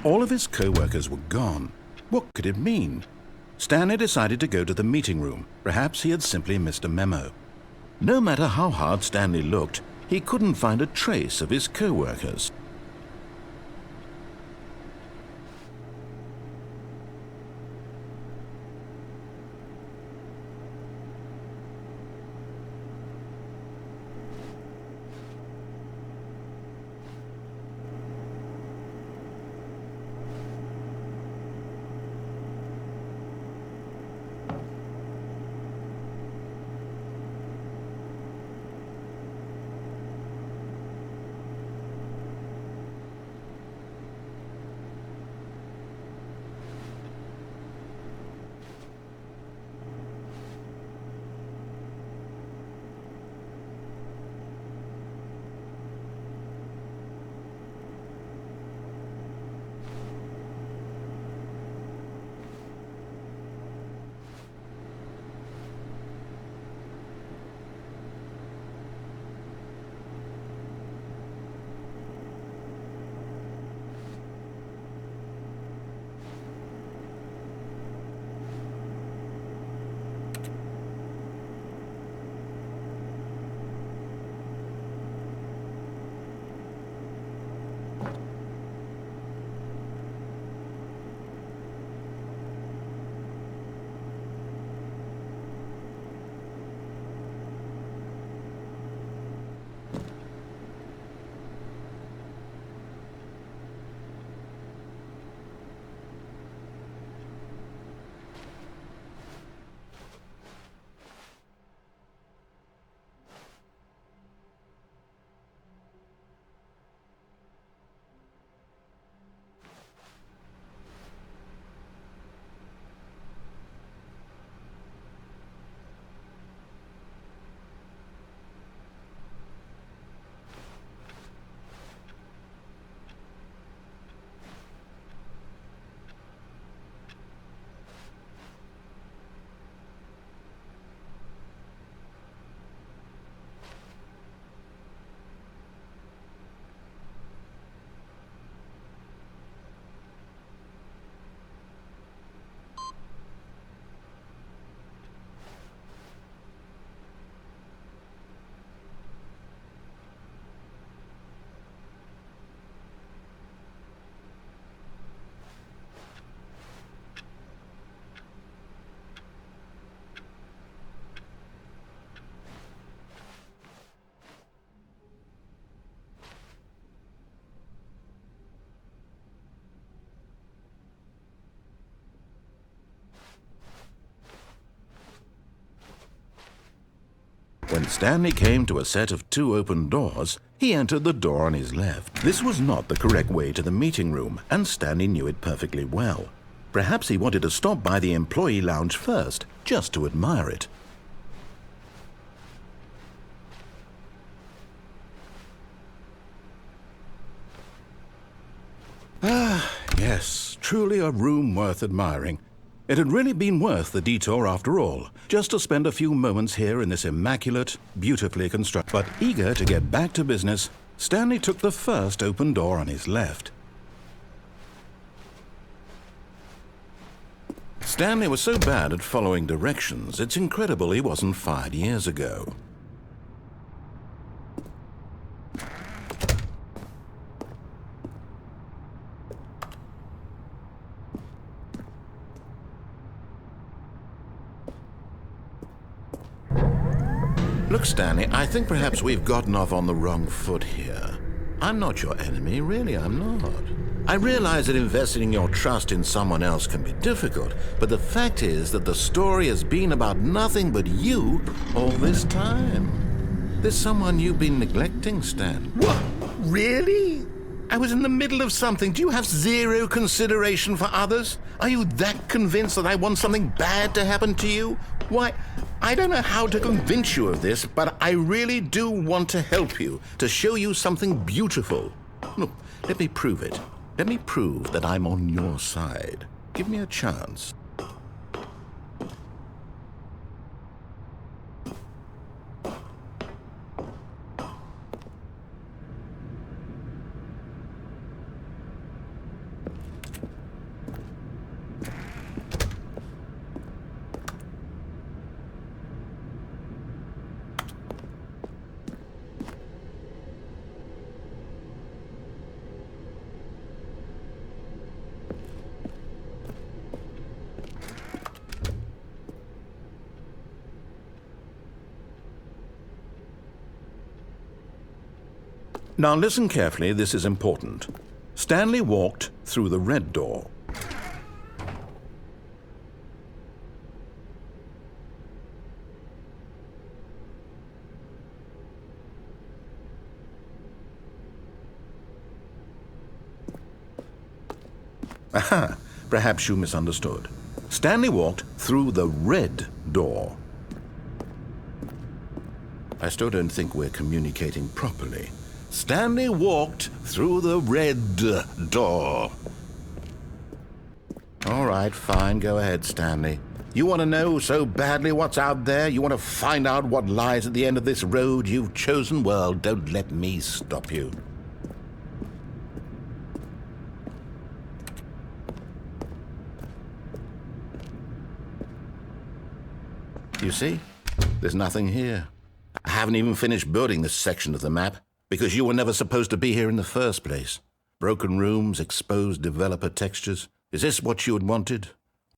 All of his co-workers were gone. What could it mean? Stanley decided to go to the meeting room. Perhaps he had simply missed a memo. No matter how hard Stanley looked, he couldn't find a trace of his co-workers. When Stanley came to a set of 2 open doors, he entered the door on his left. This was not the correct way to the meeting room, and Stanley knew it perfectly well. Perhaps he wanted to stop by the employee lounge first, just to admire it. Yes, truly a room worth admiring. It had really been worth the detour after all, just to spend a few moments here in this immaculate, beautifully constructed. But eager to get back to business, Stanley took the first open door on his left. Stanley was so bad at following directions, it's incredible he wasn't fired years ago. Look, Stanley, I think perhaps we've gotten off on the wrong foot here. I'm not your enemy, really, I'm not. I realize that investing your trust in someone else can be difficult, but the fact is that the story has been about nothing but you all this time. There's someone you've been neglecting, Stan. What? Really? I was in the middle of something. Do you have zero consideration for others? Are you that convinced that I want something bad to happen to you? Why, I don't know how to convince you of this, but I really do want to help you, to show you something beautiful. Look, let me prove it. Let me prove that I'm on your side. Give me a chance. Now listen carefully, this is important. Stanley walked through the red door. Aha! Perhaps you misunderstood. Stanley walked through the red door. I still don't think we're communicating properly. Stanley walked through the red door. All right, fine, go ahead, Stanley. You want to know so badly what's out there? You want to find out what lies at the end of this road you've chosen? Well, don't let me stop you. You see, there's nothing here. I haven't even finished building this section of the map, because you were never supposed to be here in the first place. Broken rooms, exposed developer textures. Is this what you had wanted?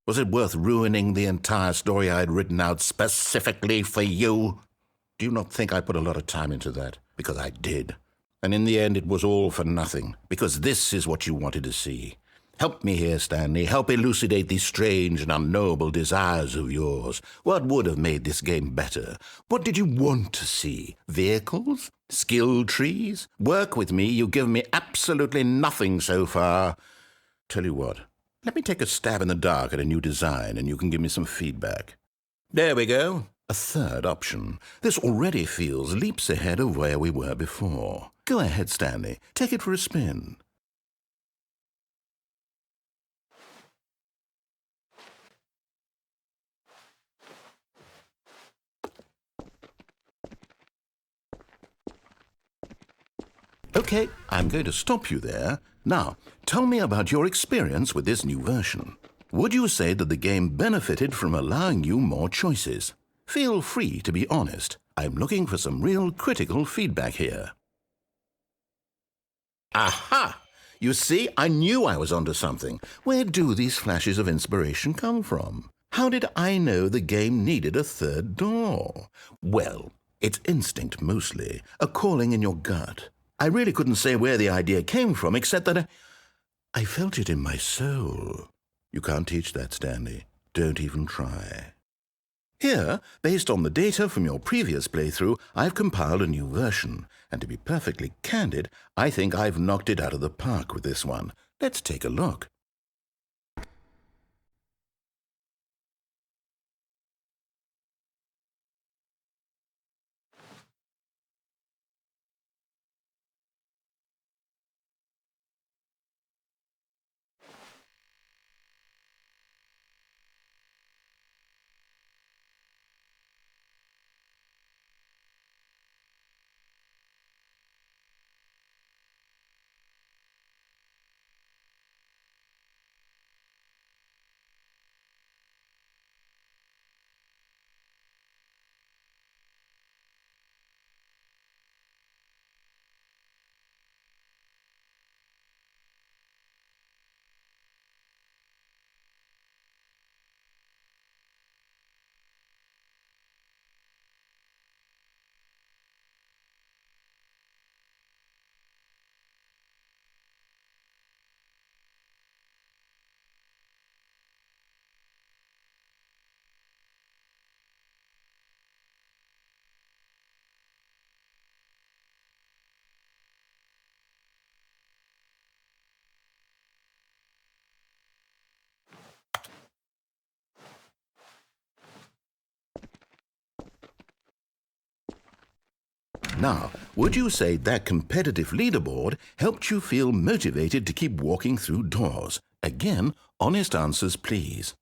Was it worth ruining the entire story I had written out specifically for you? Do you not think I put a lot of time into that? Because I did. And in the end, it was all for nothing, because this is what you wanted to see. Help me here, Stanley. Help elucidate these strange and unknowable desires of yours. What would have made this game better? What did you want to see? Vehicles? Skill trees? Work with me. You've given me absolutely nothing so far. Tell you what, let me take a stab in the dark at a new design, and you can give me some feedback. There we go. A third option. This already feels leaps ahead of where we were before. Go ahead, Stanley. Take it for a spin. Okay, I'm going to stop you there. Now, tell me about your experience with this new version. Would you say that the game benefited from allowing you more choices? Feel free to be honest. I'm looking for some real critical feedback here. Aha! You see, I knew I was onto something. Where do these flashes of inspiration come from? How did I know the game needed a third door? Well, it's instinct mostly, a calling in your gut. I really couldn't say where the idea came from, except that I felt it in my soul. You can't teach that, Stanley. Don't even try. Here, based on the data from your previous playthrough, I've compiled a new version. And to be perfectly candid, I think I've knocked it out of the park with this one. Let's take a look. Now, would you say that competitive leaderboard helped you feel motivated to keep walking through doors? Again, honest answers, please.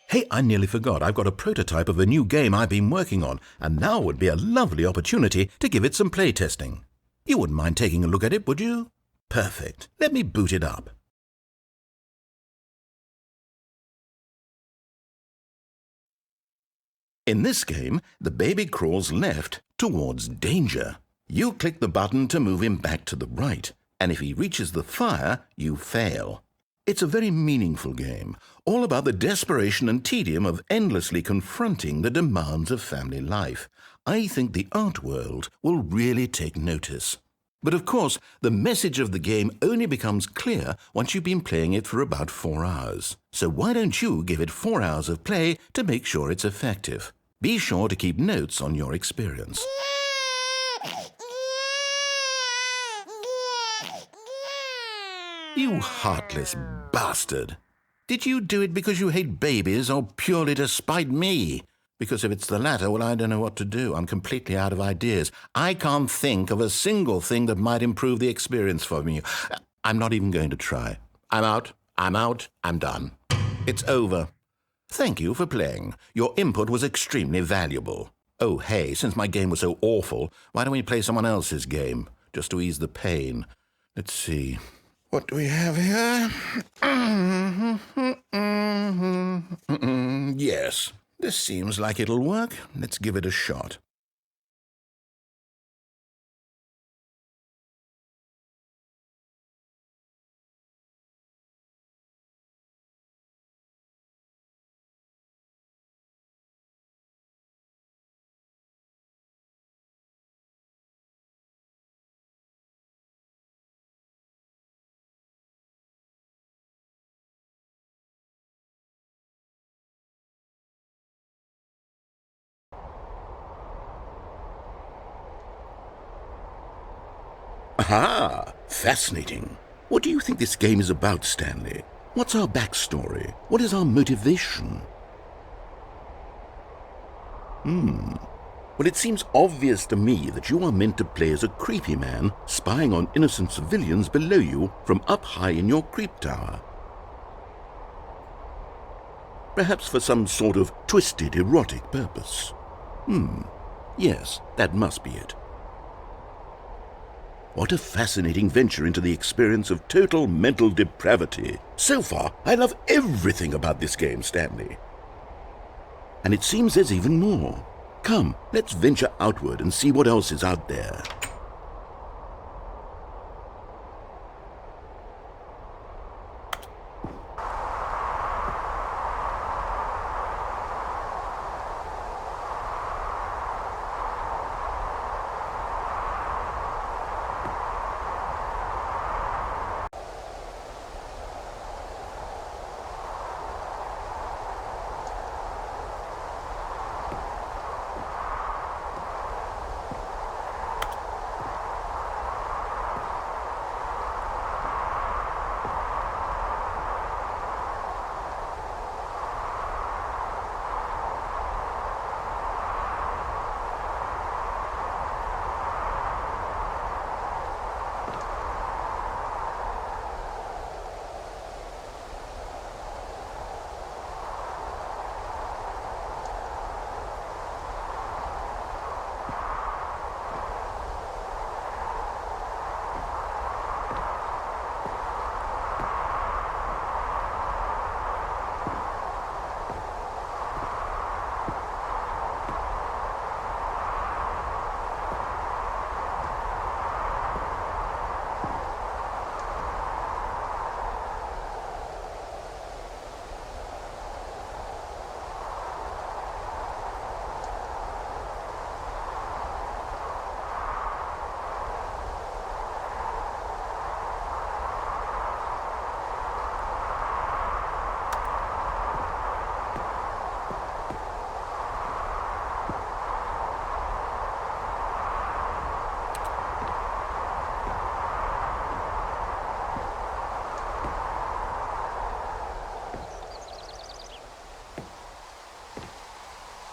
Hey, I nearly forgot. I've got a prototype of a new game I've been working on, and now would be a lovely opportunity to give it some playtesting. You wouldn't mind taking a look at it, would you? Perfect. Let me boot it up. In this game, the baby crawls left towards danger. You click the button to move him back to the right, and if he reaches the fire, you fail. It's a very meaningful game, all about the desperation and tedium of endlessly confronting the demands of family life. I think the art world will really take notice. But of course, the message of the game only becomes clear once you've been playing it for about 4 hours. So why don't you give it 4 hours of play to make sure it's effective? Be sure to keep notes on your experience. You heartless bastard! Did you do it because you hate babies or purely to spite me? Because if it's the latter, well, I don't know what to do. I'm completely out of ideas. I can't think of a single thing that might improve the experience for me. I'm not even going to try. I'm out, I'm done. It's over. Thank you for playing. Your input was extremely valuable. Oh, hey, since my game was so awful, why don't we play someone else's game, just to ease the pain? Let's see. What do we have here? Yes, this seems like it'll work. Let's give it a shot. Aha! Fascinating. What do you think this game is about, Stanley? What's our backstory? What is our motivation? Well, it seems obvious to me that you are meant to play as a creepy man spying on innocent civilians below you from up high in your creep tower. Perhaps for some sort of twisted, erotic purpose. Yes, that must be it. What a fascinating venture into the experience of total mental depravity. So far, I love everything about this game, Stanley. And it seems there's even more. Come, let's venture outward and see what else is out there.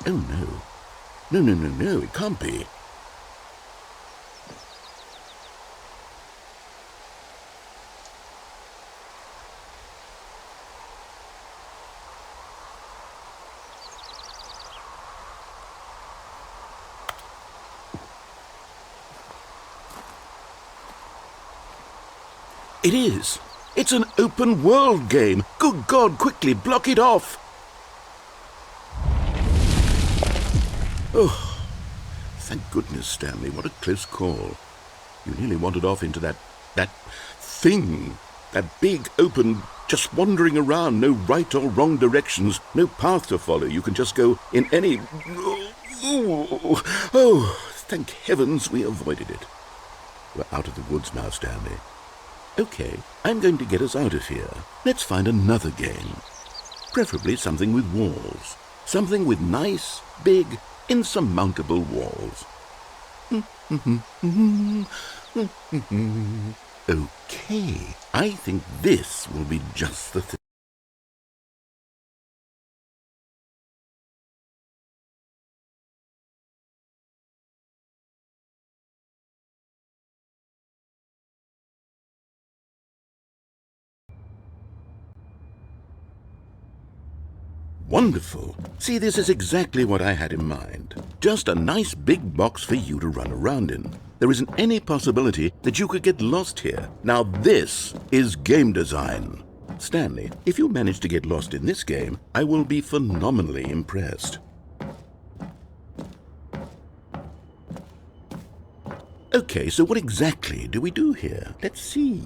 Oh, no. No, it can't be. It is. It's an open world game. Good God, quickly block it off. Thank goodness, Stanley. What a close call. You nearly wandered off into that thing. That big, open, just wandering around, no right or wrong directions, no path to follow. You can just go in any... Oh, thank heavens we avoided it. We're out of the woods now, Stanley. Okay, I'm going to get us out of here. Let's find another game. Preferably something with walls. Something with nice, big, insurmountable walls. Okay, I think this will be just the thing. Wonderful. See, this is exactly what I had in mind. Just a nice big box for you to run around in. There isn't any possibility that you could get lost here. Now this is game design. Stanley, if you manage to get lost in this game, I will be phenomenally impressed. Okay, so what exactly do we do here? Let's see.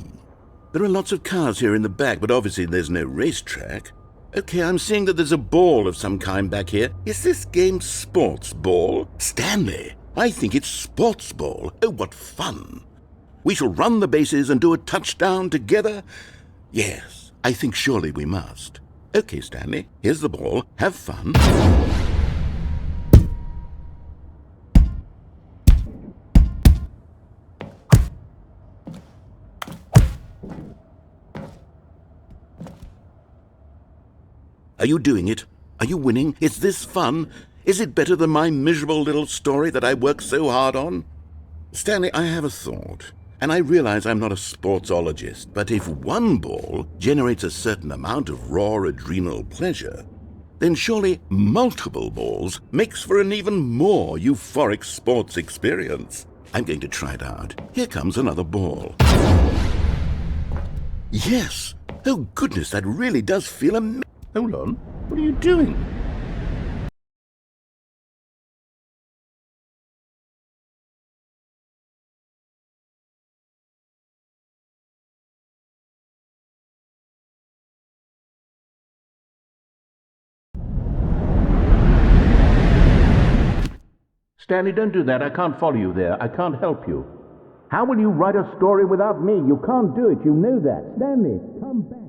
There are lots of cars here in the back, but obviously there's no racetrack. Okay, I'm seeing that there's a ball of some kind back here. Is this game sports ball? Stanley, I think it's sports ball. Oh, what fun. We shall run the bases and do a touchdown together? Yes, I think surely we must. Okay, Stanley, here's the ball. Have fun. Are you doing it? Are you winning? Is this fun? Is it better than my miserable little story that I worked so hard on? Stanley, I have a thought, and I realize I'm not a sportsologist, but if one ball generates a certain amount of raw adrenal pleasure, then surely multiple balls makes for an even more euphoric sports experience. I'm going to try it out. Here comes another ball. Yes! Oh goodness, that really does feel amazing. Hold on, what are you doing? Stanley, don't do that. I can't follow you there. I can't help you. How will you write a story without me? You can't do it. You know that. Stanley, come back.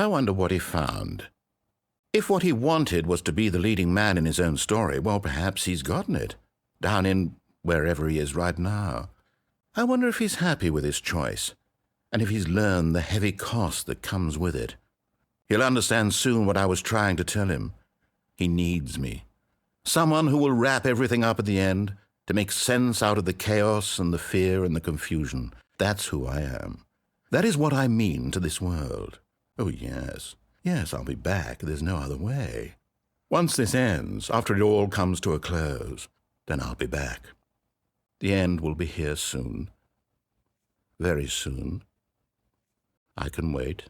I wonder what he found. If what he wanted was to be the leading man in his own story, well, perhaps he's gotten it, down in wherever he is right now. I wonder if he's happy with his choice, and if he's learned the heavy cost that comes with it. He'll understand soon what I was trying to tell him. He needs me. Someone who will wrap everything up at the end, to make sense out of the chaos and the fear and the confusion. That's who I am. That is what I mean to this world. Oh, yes. Yes, I'll be back. There's no other way. Once this ends, after it all comes to a close, then I'll be back. The end will be here soon. Very soon. I can wait.